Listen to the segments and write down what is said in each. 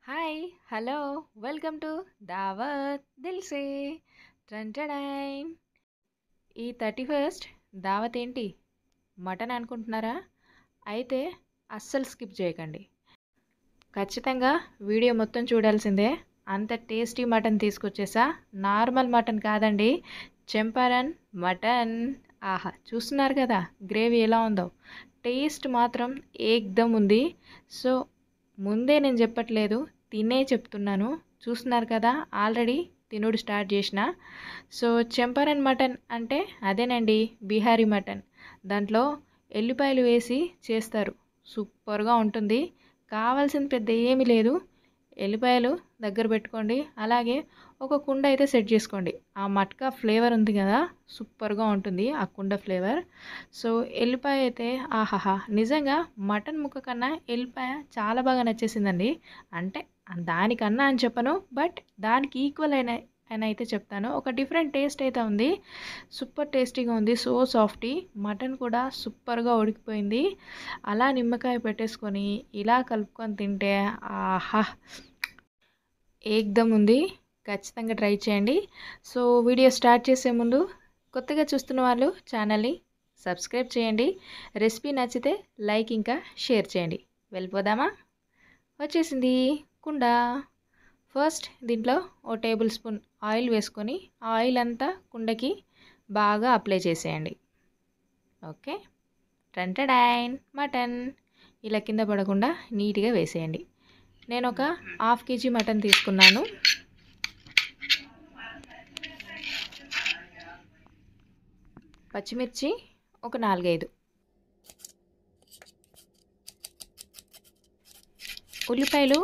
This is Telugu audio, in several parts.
హాయ్ హలో వెల్కమ్ టు దావత్ దిల్సే ట్రంటడైన్. ఈ 31st దావత్ ఏంటి, మటన్ అనుకుంటున్నారా? అయితే అస్సలు స్కిప్ చేయకండి, ఖచ్చితంగా వీడియో మొత్తం చూడాల్సిందే. అంత టేస్టీ మటన్ తీసుకొచ్చేసా. నార్మల్ మటన్ కాదండి, చంపారన్ మటన్. ఆహా, చూస్తున్నారు కదా గ్రేవీ ఎలా ఉందో. టేస్ట్ మాత్రం ఏక్దమ్ ఉంది. సో ముందే నేను చెప్పట్లేదు, తినే చెప్తున్నాను. చూస్తున్నారు కదా, ఆల్రెడీ తినుడు స్టార్ట్ చేసిన. సో చంపారన్ మటన్ అంటే అదేనండి, బీహారీ మటన్. దాంట్లో ఎల్లిపాయలు వేసి చేస్తారు, సూపర్గా ఉంటుంది. కావాల్సింది పెద్ద ఏమీ లేదు, ఎల్లిపాయలు దగ్గర పెట్టుకోండి, అలాగే ఒక కుండ అయితే సెట్ చేసుకోండి. ఆ మట్కా ఫ్లేవర్ ఉంది కదా, సూపర్గా ఉంటుంది ఆ కుండ ఫ్లేవర్. సో ఎల్లిపాయ అయితే ఆహాహా, నిజంగా మటన్ ముక్క కన్నా ఎల్లిపాయ చాలా బాగా నచ్చేసిందండి. అంటే దానికన్నా అని చెప్పను, బట్ దానికి ఈక్వల్ అని అయితే చెప్తాను. ఒక డిఫరెంట్ టేస్ట్ అయితే ఉంది, సూపర్ టేస్టీగా ఉంది. సో సాఫ్టీ మటన్ కూడా సూపర్గా ఉడికిపోయింది. అలా నిమ్మకాయ పెట్టేసుకొని ఇలా కలుపుకొని తింటే ఆహా, ఏక్దమ్ ఉంది. ఖచ్చితంగా ట్రై చేయండి. సో వీడియో స్టార్ట్ చేసే ముందు కొత్తగా చూస్తున్న వాళ్ళు ఛానల్ని సబ్స్క్రైబ్ చేయండి. రెసిపీ నచ్చితే లైక్ ఇంకా షేర్ చేయండి. వెళ్ళిపోదామా? వచ్చేసింది కుండ. ఫస్ట్ దీంట్లో ఓ టేబుల్ స్పూన్ ఆయిల్ వేసుకొని ఆ ఆయిల్ అంతా కుండకి బాగా అప్లై చేసేయండి. ఓకే, టంటడైన్ మటన్ ఇలా కింద పడకుండా నీట్గా వేసేయండి. నేను ఒక హాఫ్ కేజీ మటన్ తీసుకున్నాను. పచ్చిమిర్చి ఒక 4-5, ఉల్లిపాయలు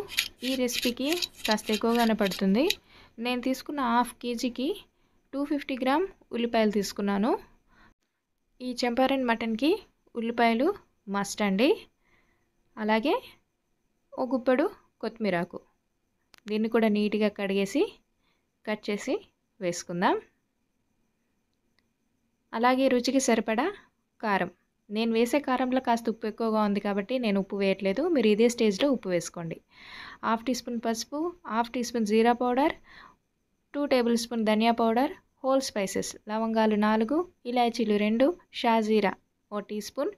ఈ రెసిపీకి కాస్త ఎక్కువగానే పడుతుంది. నేను తీసుకున్న హాఫ్ కేజీకి 250 గ్రామ్ ఉల్లిపాయలు తీసుకున్నాను. ఈ చంపారన్ మటన్కి ఉల్లిపాయలు మస్ట్ అండి. అలాగే ఒక గుప్పెడు కొత్తిమీరాకు, దీన్ని కూడా నీట్గా కడిగేసి కట్ చేసి వేసుకుందాం. అలాగే రుచికి సరిపడా కారం. నేను వేసే కారంలో కాస్త ఉప్పు ఎక్కువగా ఉంది కాబట్టి నేను ఉప్పు వేయట్లేదు, మీరు ఇదే స్టేజ్లో ఉప్పు వేసుకోండి. హాఫ్ టీ స్పూన్ పసుపు, హాఫ్ టీ స్పూన్ జీరా పౌడర్, 2 టేబుల్ స్పూన్ ధనియా పౌడర్, హోల్ స్పైసెస్ లవంగాలు 4, ఇలాచీలు 2, షాజీరా ఓ టీ స్పూన్,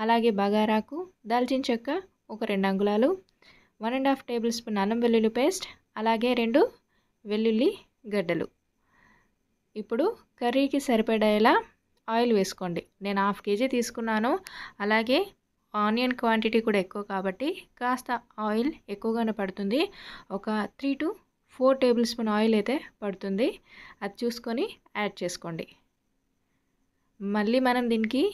అలాగే బగారాకు, దాల్చిన చెక్క ఒక 2 అంగుళాలు, 1.5 టేబుల్ స్పూన్ అల్లం వెల్లుల్లి పేస్ట్, అలాగే 2 వెల్లుల్లి గడ్డలు. ఇప్పుడు కర్రీకి సరిపడేలా ఆయిల్ వేసుకోండి. నేను హాఫ్ కేజీ తీసుకున్నాను. అలాగే ఆనియన్ క్వాంటిటీ కూడా ఎక్కువ కాబట్టి కాస్త ఆయిల్ ఎక్కువగానే పడుతుంది. ఒక 3 to 4 టేబుల్ స్పూన్ ఆయిల్ అయితే పడుతుంది, అది చూసుకొని యాడ్ చేసుకోండి. మళ్ళీ మనం దీనికి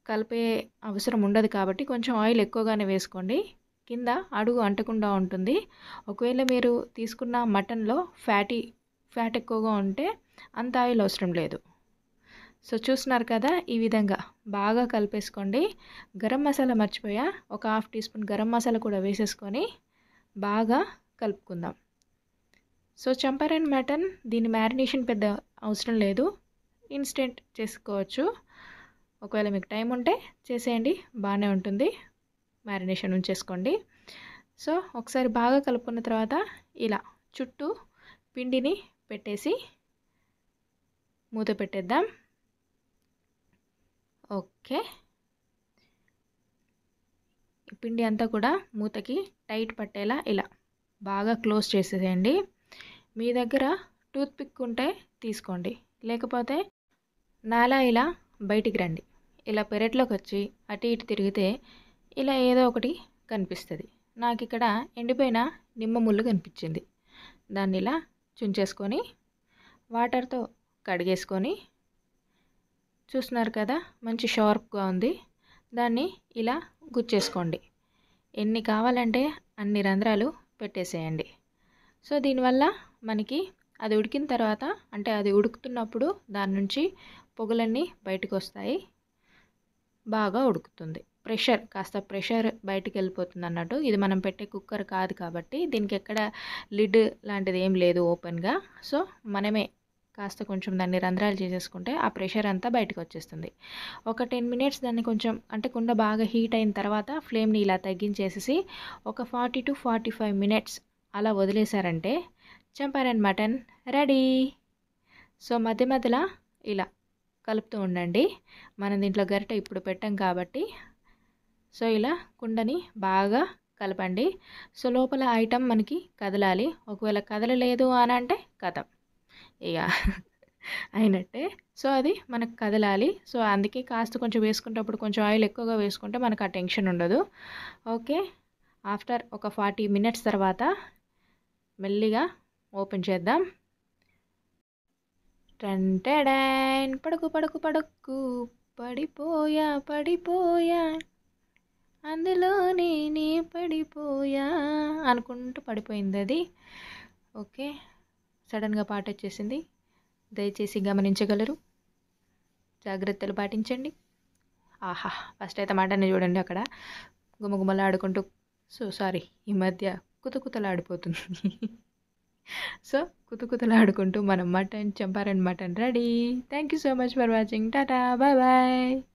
కలిపే అవసరం ఉండదు కాబట్టి కొంచెం ఆయిల్ ఎక్కువగానే వేసుకోండి, కింద అడుగు అంటకుండా ఉంటుంది. ఒకవేళ మీరు తీసుకున్న మటన్లో ఫ్యాట్ ఎక్కువగా ఉంటే అంత ఆయిల్ అవసరం లేదు. సో చూస్తున్నారు కదా, ఈ విధంగా బాగా కలిపేసుకోండి. గరం మసాలా మర్చిపోయా, ఒక half teaspoon garam masala కూడా వేసేసుకొని బాగా కలుపుకుందాం. సో చంపారన్ మటన్ దీని మ్యారినేషన్ పెద్ద అవసరం లేదు, ఇన్స్టెంట్ చేసుకోవచ్చు. ఒకవేళ మీకు టైం ఉంటే చేసేయండి, బాగానే ఉంటుంది. మ్యారినేషన్ ఉంచేసుకోండి. సో ఒకసారి బాగా కలుపుకున్న తర్వాత ఇలా చుట్టూ పిండిని పెట్టేసి మూత పెట్టేద్దాం. ఓకే, పిండి అంతా కూడా మూతకి టైట్ పట్టేలా ఇలా బాగా క్లోజ్ చేసేసేయండి. మీ దగ్గర టూత్ పిక్ ఉంటే తీసుకోండి, లేకపోతే నాలా ఇలా బయటికి రండి. ఇలా పెరట్లోకి వచ్చి అటు ఇటు తిరిగితే ఇలా ఏదో ఒకటి కనిపిస్తుంది. నాకు ఇక్కడ ఎండిపోయిన నిమ్మ ముళ్ళు కనిపించింది. దాన్ని ఇలా చుంచేసుకొని వాటర్తో కడిగేసుకొని, చూస్తున్నారు కదా మంచి షార్ప్గా ఉంది, దాన్ని ఇలా గుచ్చేసుకోండి. ఎన్ని కావాలంటే అన్ని రంధ్రాలు పెట్టేసేయండి. సో దీనివల్ల మనకి అది ఉడికిన తర్వాత, అంటే అది ఉడుకుతున్నప్పుడు దాని నుంచి పొగలన్నీ బయటకు వస్తాయి, బాగా ఉడుకుతుంది. కాస్త ప్రెషర్ బయటికి వెళ్ళిపోతుంది అన్నట్టు. ఇది మనం పెట్టే కుక్కర్ కాదు కాబట్టి దీనికి ఎక్కడ లిడ్ లాంటిది ఏం లేదు ఓపెన్గా. సో మనమే కాస్త కొంచెం దాన్ని రంధ్రాలు చేసేసుకుంటే ఆ ప్రెషర్ అంతా బయటకు వచ్చేస్తుంది. ఒక 10 మినిట్స్ దాన్ని కొంచెం, అంటే కుండ బాగా హీట్ అయిన తర్వాత ఫ్లేమ్ని ఇలా తగ్గించేసేసి ఒక 40 to 45 మినిట్స్ అలా వదిలేశారంటే చంపారన్ మటన్ రెడీ. సో మధ్య మధ్యలో ఇలా కలుపుతూ ఉండండి. మనం దీంట్లో గరిటె ఇప్పుడు పెట్టాం కాబట్టి సో ఇలా కుండని బాగా కలపండి. సో లోపల ఐటెం మనకి కదలాలి. ఒకవేళ కదలలేదు అని అంటే కథం ఇక అయినట్టే. సో అది మనకు కదలాలి. సో అందుకే కాస్త కొంచెం వేసుకునేటప్పుడు కొంచెం ఆయిల్ ఎక్కువగా వేసుకుంటే మనకు ఆ టెన్షన్ ఉండదు. ఓకే. ఆఫ్టర్ ఒక 40 మినిట్స్ తర్వాత మెల్లిగా ఓపెన్ చేద్దాం. టంటడాన్ పడుకు పడుకు పడుకు పడిపోయా పడిపోయా అందులోనే నీ పడిపోయా అనుకుంటూ పడిపోయింది అది. ఓకే. సడన్గా పాట వచ్చేసింది. దయచేసి గమనించగలరు. జాగ్రత్తలు పాటించండి. ఆహా! ఫస్ట్ అయితే మటన్ని చూడండి అక్కడ గుమగుమలాడుకుంటూ సారీ ఈ మధ్య కుతకుతలాడిపోతుంది. సో కుతకుతలాడుకుంటూ మనం Champaran mutton ready. Thank you so much for watching. Tata bye bye.